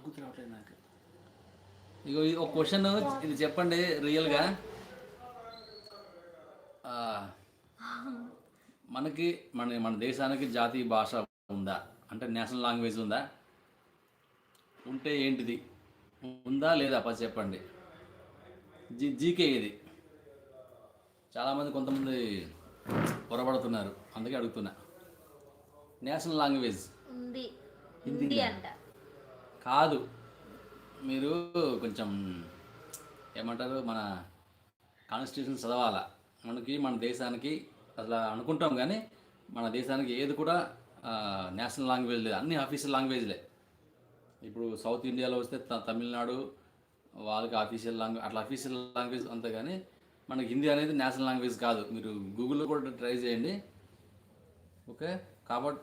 గుర్తు రావట్లేదు నాకు. ఇగో ఇది ఒక క్వశ్చన్, ఇది చెప్పండి రియల్గా. మనకి మన మన దేశానికి జాతీయ భాష ఉందా? అంటే నేషనల్ లాంగ్వేజ్ ఉందా? ఉంటే ఏంటిది? ఉందా లేదా ఫస్ట్ చెప్పండి. జీకే ఇది. చాలామంది కొంతమంది పొరబడుతున్నారు, అందుకే అడుగుతున్నా. నేషనల్ లాంగ్వేజ్ ఉంది. హిందీ హిందీనా? అంట. కాదు. మీరు కొంచెం ఏమంటారు, మన కాన్స్టిట్యూషన్ చదవాలా. మనకి మన దేశానికి అసలు అనుకుంటాం కానీ మన దేశానికి ఏది కూడా నేషనల్ లాంగ్వేజ్ లేదు, అన్ని ఆఫీషియల్ లాంగ్వేజ్లే. ఇప్పుడు సౌత్ ఇండియాలో వస్తే తమిళనాడు వాళ్ళకి ఆఫీషియల్ లాంగ్వేజ్, అట్లా ఆఫీషియల్ లాంగ్వేజ్ అంతే. కానీ మనకి హిందీ అనేది నేషనల్ లాంగ్వేజ్ కాదు. మీరు గూగుల్లో కూడా ట్రై చేయండి. ఓకే. కాబట్టి